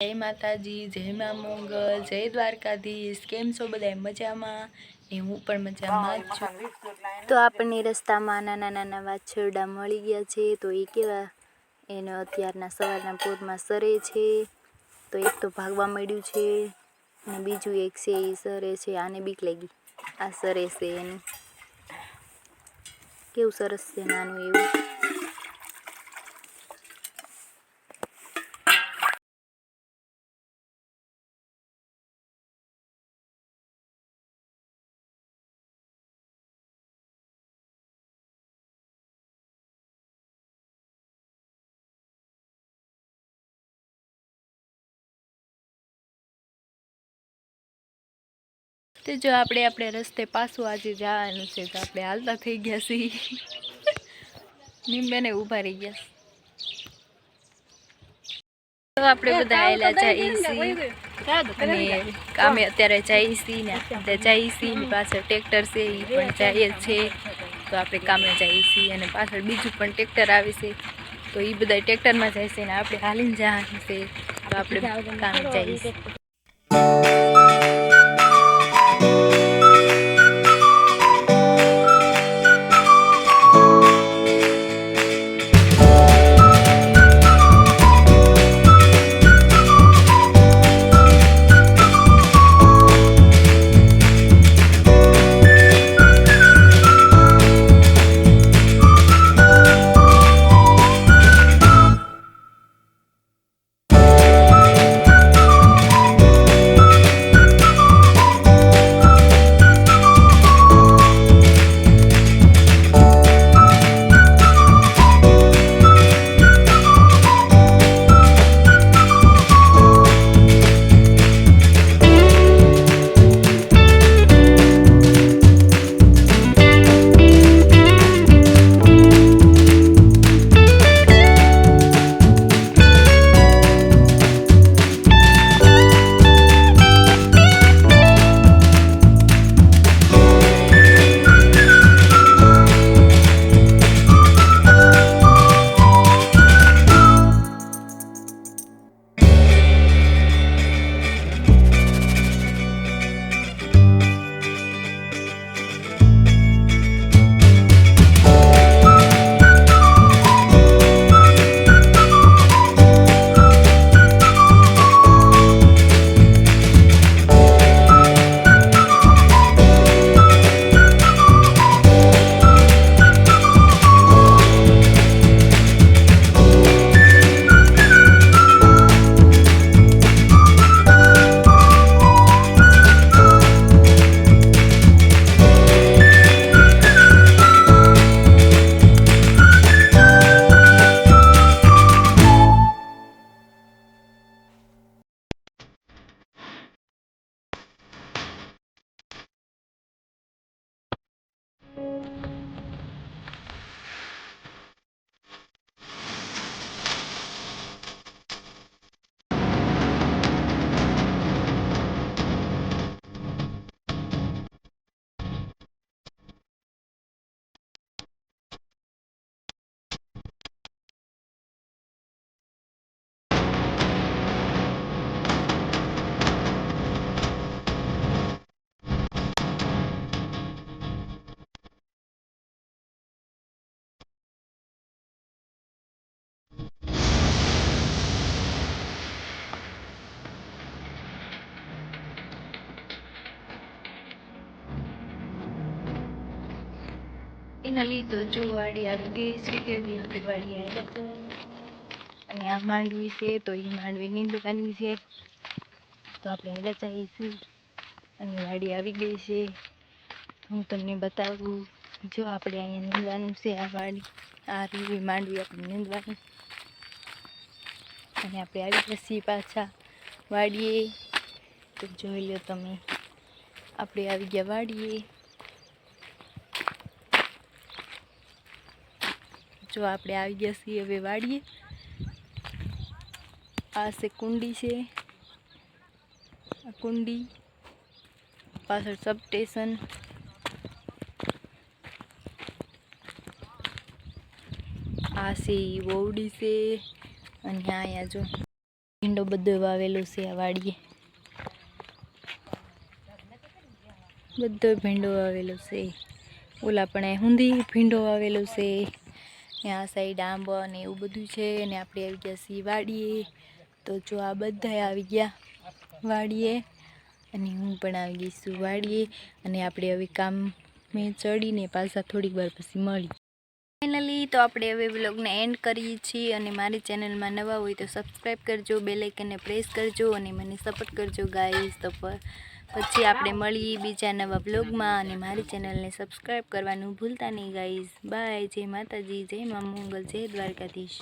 जय माताजी, जय मां मंगल, जय द्वारकाधीश। केम छो बधाय मजामां? ने हूँ पण मजामां ज छुं। तो आपणे रस्तामां नाना नाना वाछरडा मळी गया छे। तो ए केवा एने अत्याરના સવારના પોરમાં સરે છે। તો એક તો ભાગવા મળ્યું છે અને બીજું એક છે એ સરે છે। આને બીક લાગી, આ સરે છે એને કેવું સરસ છે નાનું એવું। तो जो આપણે રસ્તે પાછું આજે જવાનું છે તો આપણે હાલતા થઈ ગયા છીએ। નિમ્બેને ઊભા રહી ગયા। તો આપણે બધા આયેલા જઈએ છીએ અને કામે અત્યારે જઈએ છીએ ને આપણે જઈએ છીએ ને પાછળ ટ્રેક્ટર છે એ પણ જાય છે। તો આપણે કામે જઈએ છીએ અને પાછળ બીજું પણ ટ્રેક્ટર આવે છે તો એ બધા ટ્રેક્ટરમાં જાય છે ને આપણે હાલીને જવાનું છે તો આપણે કામે જઈએ છીએ। फाइनली तो जो वाड़ी आ गई है वाड़ी અને આ માંડવી છે તો એ માંડવીની દુકાનની છે તો આપણે હેડા જઈશું અને વાડી આવી ગઈ છે હું તમને બતાવું। જો આપણે અહીંયા નીંદવાનું છે આ વાડી આ રીવી માંડવી આપણે નીંદવાની અને આપણે આવી ગયા છીએ પાછા વાડીએ। તો જોઈ લો તમે આપણે આવી ગયા વાડીએ। जो આપણે આવી ગયા છીએ હવે વાડીએ। આ છે કુંડી છે, આ કુંડી પાછળ સબ સ્ટેશન આ છે વોવડી છે અને અહીંયા જો ભીંડો બધો વાવેલો છે આ વાડીએ, બધો ભીંડો વાવેલો છે. ઓલા પણ હુંદી ભીંડો વાવેલો છે. આ સાઈડ આંબો ને એવું બધું છે. અને આપણે આવી ગયા છીએ વાડીએ. તો જો આ બધા આવી ગયા વાડીએ અને હું પણ આવી ગઈ છું વાડીએ. અને આપણે હવે કામ મેં ચડીને પાછા થોડીક વાર પછી મળી. ફાઇનલી તો આપણે હવે વ્લોગને એન્ડ કરીએ છીએ. અને મારી ચેનલમાં નવા હોય તો સબસ્ક્રાઈબ કરજો, બેલ આઇકનને પ્રેસ કરજો અને મને સપોર્ટ કરજો ગાઈઝ. તો પછી આપણે મળીએ બીજા નવા વ્લોગમાં. અને મારી ચેનલને સબસ્ક્રાઈબ કરવાનું ભૂલતા નહીં ગાઈઝ. બાય. જય માતાજી, જય મા મંગલ, જય દ્વારકાધીશ.